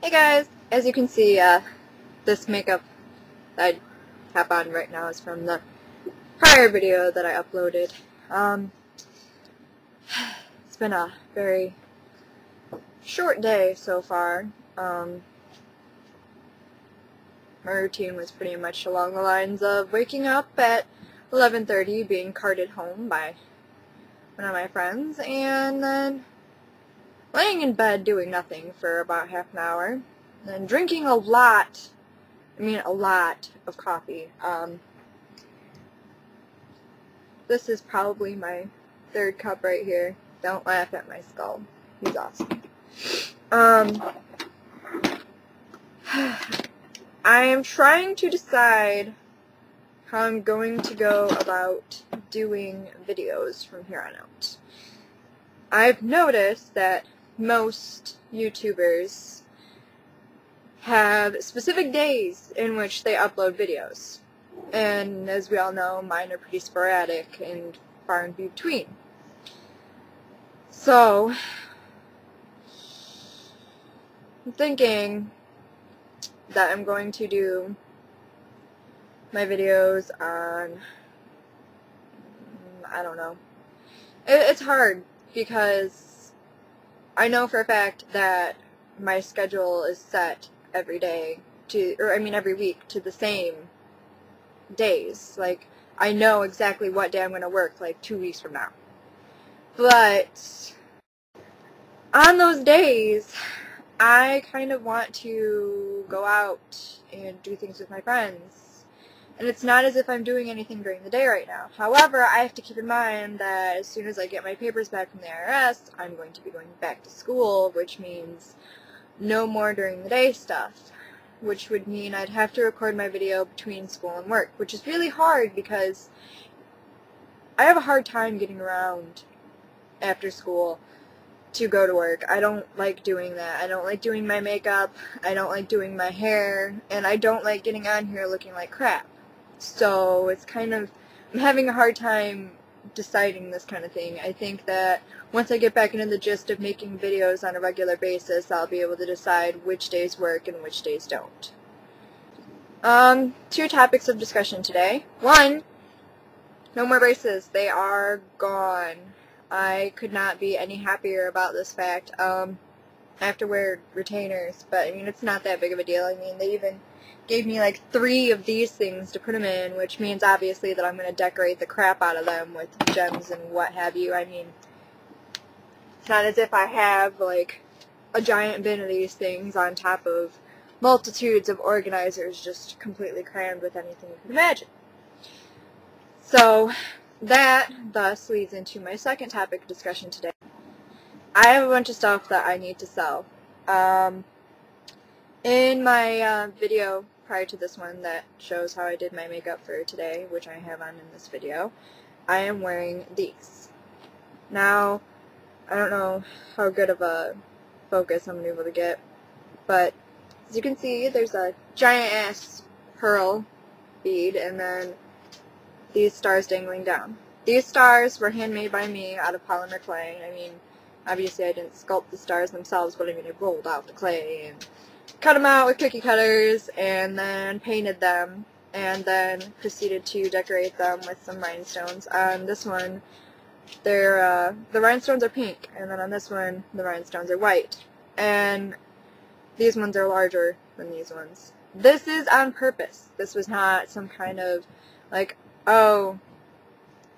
Hey guys, as you can see, this makeup that I have on right now is from the prior video that I uploaded. It's been a very short day so far. My routine was pretty much along the lines of waking up at 11:30, being carted home by one of my friends, and then laying in bed doing nothing for about half an hour, and drinking a lot of coffee. This is probably my third cup right here. Don't laugh at my skull. He's awesome. I am trying to decide how I'm going to go about doing videos from here on out. I've noticed that most YouTubers have specific days in which they upload videos. And as we all know, mine are pretty sporadic and far and between. So, I'm thinking that I'm going to do my videos on, I don't know. It's hard because I know for a fact that my schedule is set every day every week to the same days. Like, I know exactly what day I'm going to work, like 2 weeks from now. But on those days, I kind of want to go out and do things with my friends. And it's not as if I'm doing anything during the day right now. However, I have to keep in mind that as soon as I get my papers back from the IRS, I'm going to be going back to school, which means no more during the day stuff. Which would mean I'd have to record my video between school and work, which is really hard because I have a hard time getting around after school to go to work. I don't like doing that. I don't like doing my makeup, I don't like doing my hair, and I don't like getting on here looking like crap. So it's kind of, I'm having a hard time deciding this kind of thing. I think that once I get back into the gist of making videos on a regular basis, I'll be able to decide which days work and which days don't. Two topics of discussion today. One, no more braces. They are gone. I could not be any happier about this fact. I have to wear retainers, but I mean, it's not that big of a deal. I mean, they even gave me like 3 of these things to put them in, which means obviously that I'm going to decorate the crap out of them with gems and what have you. I mean, it's not as if I have like a giant bin of these things on top of multitudes of organizers just completely crammed with anything you can imagine. So that thus leads into my second topic of discussion today. I have a bunch of stuff that I need to sell. In my video prior to this one that shows how I did my makeup for today, which I have on in this video, I am wearing these. Now, I don't know how good of a focus I'm going to be able to get, but as you can see, there's a giant ass pearl bead and then these stars dangling down. These stars were handmade by me out of polymer clay. I mean, obviously I didn't sculpt the stars themselves, but I mean, I rolled out the clay and cut them out with cookie cutters and then painted them and then proceeded to decorate them with some rhinestones. On this one, the rhinestones are pink, and then on this one, the rhinestones are white. And these ones are larger than these ones. This is on purpose. This was not some kind of, like, oh,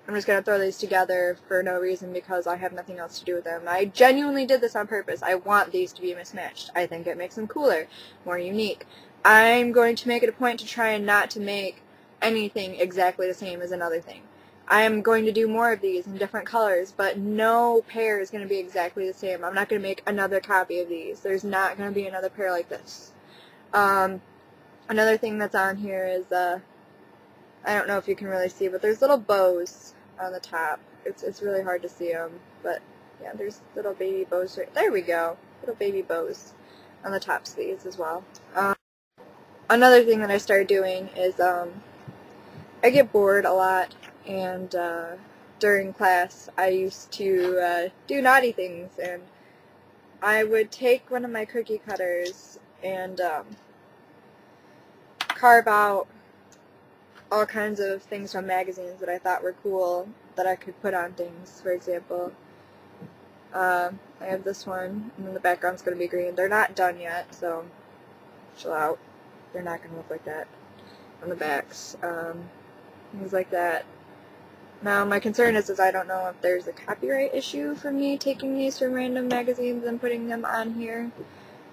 I'm just going to throw these together for no reason because I have nothing else to do with them. I genuinely did this on purpose. I want these to be mismatched. I think it makes them cooler, more unique. I'm going to make it a point to try and not to make anything exactly the same as another thing. I am going to do more of these in different colors, but no pair is going to be exactly the same. I'm not going to make another copy of these. There's not going to be another pair like this. Another thing that's on here is, I don't know if you can really see, but there's little bows on the top. It's really hard to see them, but yeah, there's little baby bows right there. We go, little baby bows on the top sleeves as well. Another thing that I started doing is I get bored a lot, and during class I used to do naughty things, and I would take one of my cookie cutters and carve out all kinds of things from magazines that I thought were cool that I could put on things. For example, I have this one, and then the background's going to be green. They're not done yet, so chill out. They're not going to look like that on the backs. Things like that. Now, my concern is I don't know if there's a copyright issue for me taking these from random magazines and putting them on here.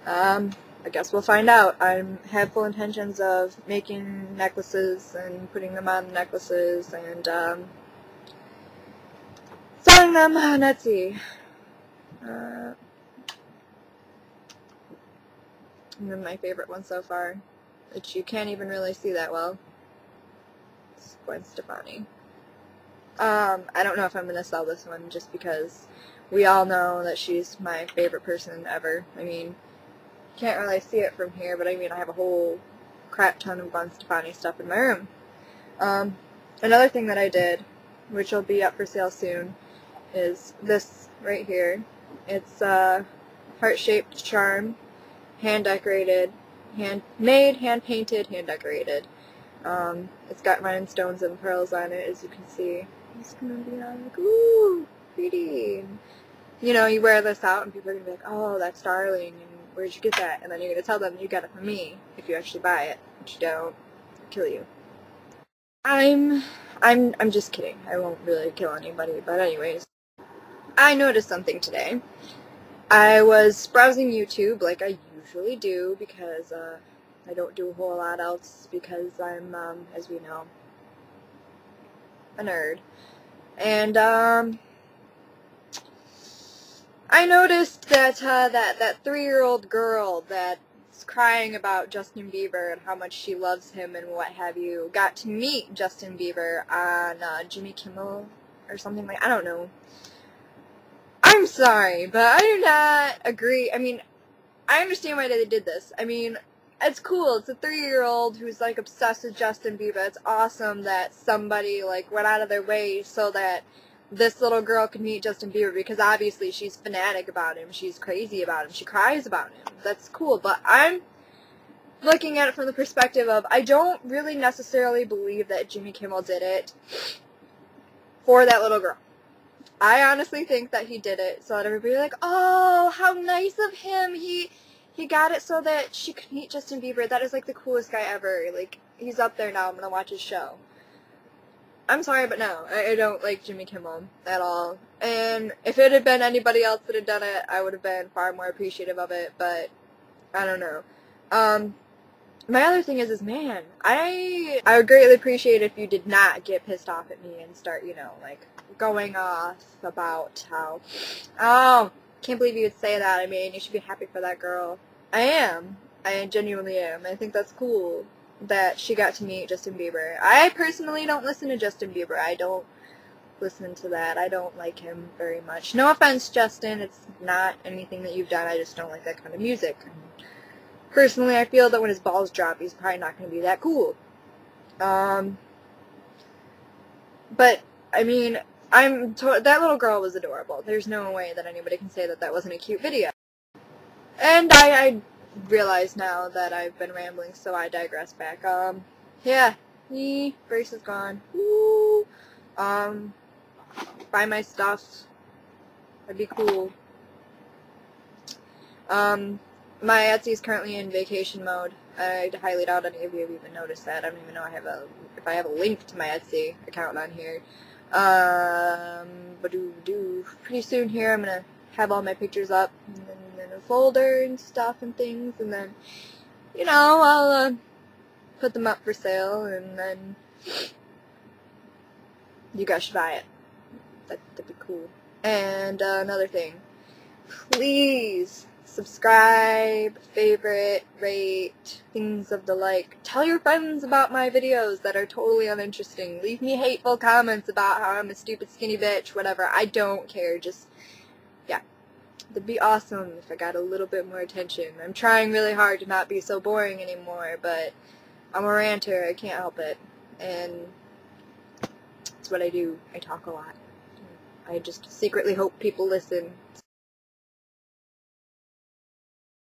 I guess we'll find out. I have full intentions of making necklaces and putting them on necklaces and selling them on Etsy. And then my favorite one so far, which you can't even really see that well, is Gwen Stefani. I don't know if I'm going to sell this one just because we all know that she's my favorite person ever. I mean, you can't really see it from here, but I mean, I have a whole crap ton of Gwen Stefani stuff in my room. Another thing that I did, which will be up for sale soon, is this right here. It's a heart-shaped charm, hand-decorated, hand-made, hand-painted, hand-decorated. It's got rhinestones and pearls on it, as you can see. It's gonna be like, ooh, pretty. You know, you wear this out and people are gonna be like, oh, that's darling, and where'd you get that? And then you're gonna tell them you got it from me if you actually buy it. If you don't, I'll kill you. I'm just kidding. I won't really kill anybody, but anyways. I noticed something today. I was browsing YouTube like I usually do because I don't do a whole lot else because I'm, as we know, a nerd. And I noticed that that 3-year-old girl that's crying about Justin Bieber and how much she loves him and what have you got to meet Justin Bieber on Jimmy Kimmel or something like, I don't know. I'm sorry, but I do not agree. I mean, I understand why they did this. I mean, it's cool. It's a 3-year-old who's like obsessed with Justin Bieber. It's awesome that somebody like went out of their way so that this little girl could meet Justin Bieber, because obviously she's fanatic about him. She's crazy about him. She cries about him. That's cool. But I'm looking at it from the perspective of I don't really necessarily believe that Jimmy Kimmel did it for that little girl. I honestly think that he did it so that everybody would be like, oh, how nice of him. He got it so that she could meet Justin Bieber. That is like the coolest guy ever. Like, he's up there now. I'm going to watch his show. I'm sorry, but no. I don't like Jimmy Kimmel at all. And if it had been anybody else that had done it, I would have been far more appreciative of it. But I don't know. My other thing is man, I would greatly appreciate if you did not get pissed off at me and start, you know, like, going off about how, oh, can't believe you would say that. I mean, you should be happy for that girl. I am. I genuinely am. I think that's cool that she got to meet Justin Bieber. I personally don't listen to Justin Bieber. I don't listen to that. I don't like him very much. No offense, Justin. It's not anything that you've done. I just don't like that kind of music. Personally, I feel that when his balls drop, he's probably not going to be that cool. But, I mean, that little girl was adorable. There's no way that anybody can say that that wasn't a cute video. And I realize now that I've been rambling, so I digress back. Yeah, brace is gone. Woo! Buy my stuff. That'd be cool. My Etsy is currently in vacation mode. I highly doubt any of you have even noticed that. I don't even know if I have a link to my Etsy account on here. But pretty soon here I'm gonna have all my pictures up in a folder and stuff and things, and then, you know, I'll put them up for sale, and then you guys should buy it. That'd be cool. And another thing, please subscribe, favorite, rate, things of the like. Tell your friends about my videos that are totally uninteresting. Leave me hateful comments about how I'm a stupid skinny bitch, whatever. I don't care. Just, yeah. It'd be awesome if I got a little bit more attention. I'm trying really hard to not be so boring anymore, but I'm a ranter. I can't help it. And that's what I do. I talk a lot. I just secretly hope people listen.